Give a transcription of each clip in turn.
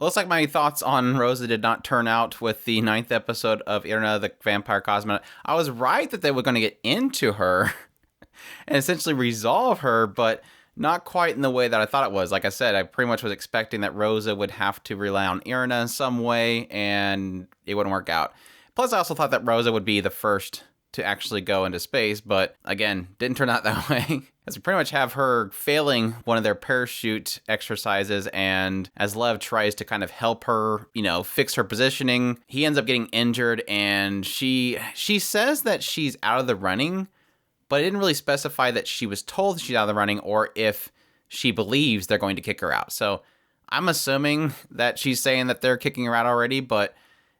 It looks like my thoughts on Rosa did not turn out with the ninth episode of Irina, the Vampire Cosmonaut. I was right that they were going to get into her and essentially resolve her, but not quite in the way that I thought it was. Like I said, I pretty much was expecting that Rosa would have to rely on Irina in some way, and it wouldn't work out. Plus, I also thought that Rosa would be the first to actually go into space, but again, didn't turn out that way. As we pretty much have her failing one of their parachute exercises, and as Lev tries to kind of help her, fix her positioning, he ends up getting injured, and she says that she's out of the running, but it didn't really specify that she was told she's out of the running or if she believes they're going to kick her out. So I'm assuming that she's saying that they're kicking her out already, but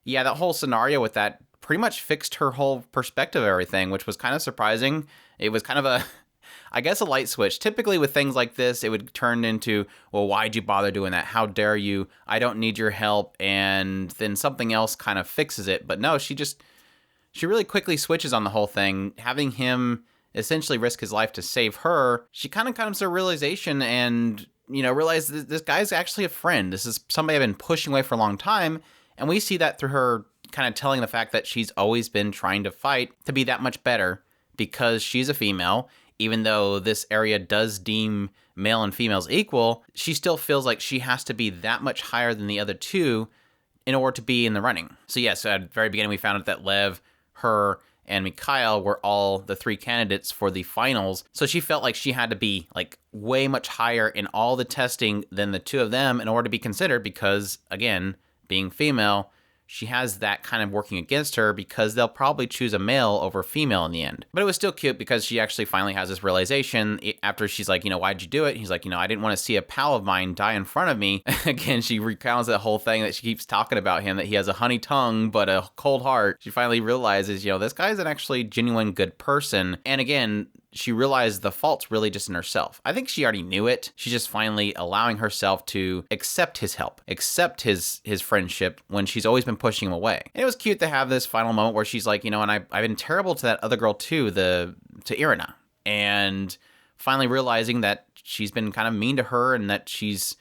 yeah, that whole scenario with that pretty much fixed her whole perspective of everything, which was kind of surprising. It was kind of a light switch. Typically with things like this, it would turn into, well, why'd you bother doing that? How dare you? I don't need your help. And then something else kind of fixes it. But no, she really quickly switches on the whole thing, having him essentially risk his life to save her. She kind of comes to a realization and, realize this guy's actually a friend. This is somebody I've been pushing away for a long time. And we see that through her kind of telling the fact that she's always been trying to fight to be that much better because she's a female. Even though this area does deem male and females equal, she still feels like she has to be that much higher than the other two in order to be in the running. So yes, at the very beginning we found out that Lev, her, and Mikhail were all the three candidates for the finals. So she felt like she had to be like way much higher in all the testing than the two of them in order to be considered because, again, being female, she has that kind of working against her because they'll probably choose a male over female in the end. But it was still cute because she actually finally has this realization after she's like, why'd you do it? He's like, I didn't want to see a pal of mine die in front of me. Again, she recounts that whole thing that she keeps talking about him, that he has a honey tongue but a cold heart. She finally realizes, this guy's an actually genuine good person. And again, she realized the fault's really just in herself. I think she already knew it. She's just finally allowing herself to accept his help, accept his friendship when she's always been pushing him away. And it was cute to have this final moment where she's like, and I've been terrible to that other girl too, to Irina. And finally realizing that she's been kind of mean to her and that she's,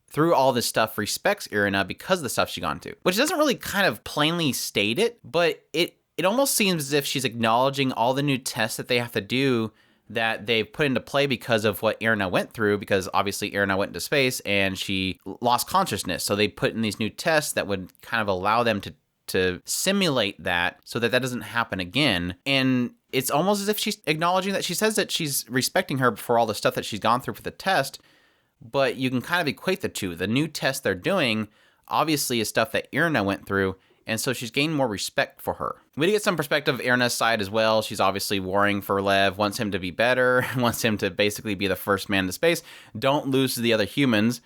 through all this stuff, respects Irina because of the stuff she's gone to. Which doesn't really kind of plainly state it, but it almost seems as if she's acknowledging all the new tests that they have to do that they've put into play because of what Irina went through, because obviously Irina went into space and she lost consciousness. So they put in these new tests that would kind of allow them to simulate that so that doesn't happen again. And it's almost as if she's acknowledging that she says that she's respecting her for all the stuff that she's gone through for the test, but you can kind of equate the two. The new test they're doing obviously is stuff that Irina went through, and so she's gained more respect for her. We do get some perspective of Irina's side as well. She's obviously warring for Lev, wants him to be better, wants him to basically be the first man to space, don't lose to the other humans.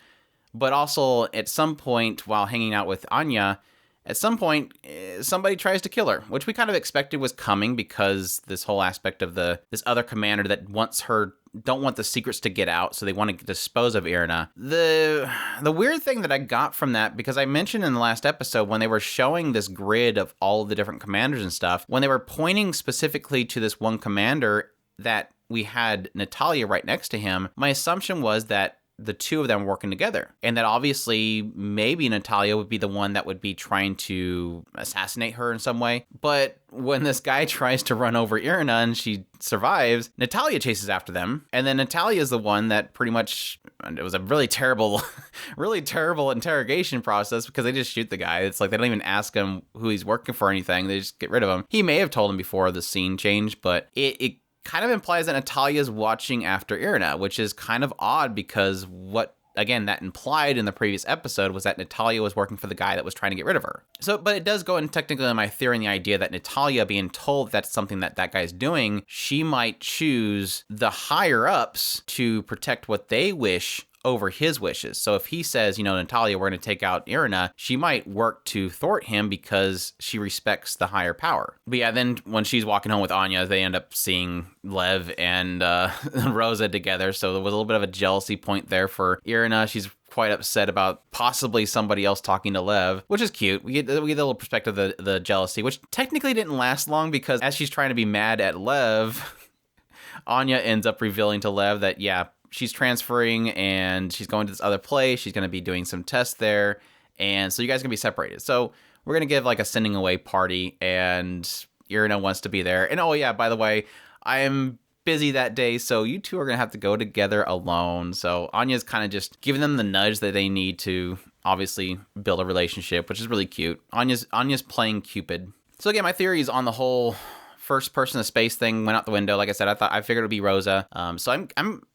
But also, at some point, while hanging out with Anya, at some point, somebody tries to kill her, which we kind of expected was coming because this whole aspect of this other commander that wants her, don't want the secrets to get out, so they want to dispose of Irina. The weird thing that I got from that, because I mentioned in the last episode when they were showing this grid of all the different commanders and stuff, when they were pointing specifically to this one commander that we had Natalia right next to him, my assumption was that the two of them working together, and that obviously maybe Natalia would be the one that would be trying to assassinate her in some way. But when this guy tries to run over Irina and she survives, Natalia chases after them, and then Natalia is the one that pretty much, it was a really terrible interrogation process because they just shoot the guy. It's like they don't even ask him who he's working for or anything. They just get rid of him. He may have told him before the scene changed, but it kind of implies that Natalia's watching after Irina, which is kind of odd because what, again, that implied in the previous episode was that Natalia was working for the guy that was trying to get rid of her. So, but it does go in technically in my theory and the idea that Natalia being told that's something that guy's doing, she might choose the higher ups to protect what they wish over his wishes. So if he says, Natalia, we're going to take out Irina, she might work to thwart him because she respects the higher power. But yeah, then when she's walking home with Anya, they end up seeing Lev and Rosa together. So there was a little bit of a jealousy point there for Irina. She's quite upset about possibly somebody else talking to Lev, which is cute. We get a little perspective of the jealousy, which technically didn't last long because as she's trying to be mad at Lev, Anya ends up revealing to Lev that, yeah, she's transferring and she's going to this other place. She's going to be doing some tests there. And so you guys are going to be separated. So we're going to give like a sending away party, and Irina wants to be there. And oh yeah, by the way, I'm busy that day, so you two are going to have to go together alone. So Anya's kind of just giving them the nudge that they need to obviously build a relationship, which is really cute. Anya's playing Cupid. So again, my theories on the whole first person to space thing went out the window. Like I said, I figured it would be Rosa. So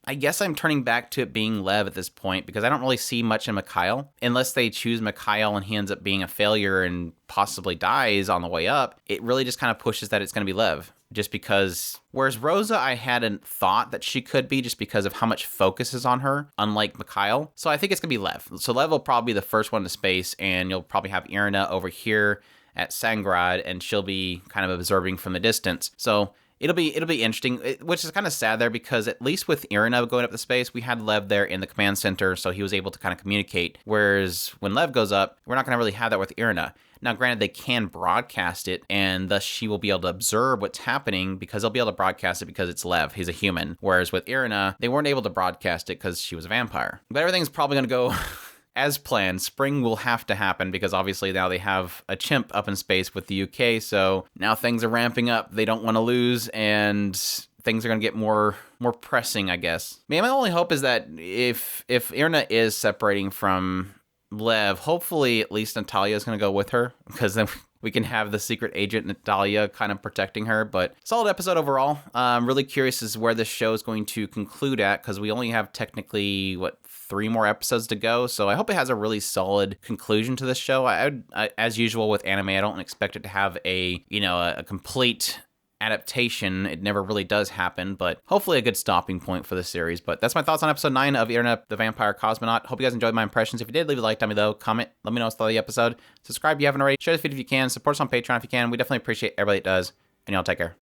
I guess I'm turning back to it being Lev at this point, because I don't really see much in Mikhail. Unless they choose Mikhail and he ends up being a failure and possibly dies on the way up, it really just kind of pushes that it's going to be Lev. Just because, whereas Rosa, I hadn't thought that she could be, just because of how much focus is on her, unlike Mikhail. So I think it's going to be Lev. So Lev will probably be the first one to space, and you'll probably have Irina over here at Sangrad, and she'll be kind of observing from the distance. So it'll be interesting, which is kind of sad there, because at least with Irina going up to space, we had Lev there in the command center, so he was able to kind of communicate. Whereas when Lev goes up, we're not going to really have that with Irina. Now, granted, they can broadcast it, and thus she will be able to observe what's happening, because they'll be able to broadcast it because it's Lev. He's a human. Whereas with Irina, they weren't able to broadcast it because she was a vampire. But everything's probably going to go as planned. Spring will have to happen, because obviously now they have a chimp up in space with the UK, so now things are ramping up. They don't want to lose, and things are going to get more pressing, I guess. I mean, my only hope is that if Irina is separating from Lev, hopefully at least Natalia is going to go with her, because then we can have the secret agent Natalia kind of protecting her. But solid episode overall. I'm really curious as to where this show is going to conclude at, because we only have technically 3 more episodes to go. So I hope it has a really solid conclusion to this show. I as usual with anime, I don't expect it to have a complete adaptation. It never really does happen, but hopefully a good stopping point for the series. But that's my thoughts on episode 9 of Irina the Vampire Cosmonaut. Hope you guys enjoyed my impressions. If you did, leave a like down below, comment, let me know what's the the episode. Subscribe if you haven't already. Share this video if you can. Support us on Patreon if you can. We definitely appreciate everybody that does. And y'all take care.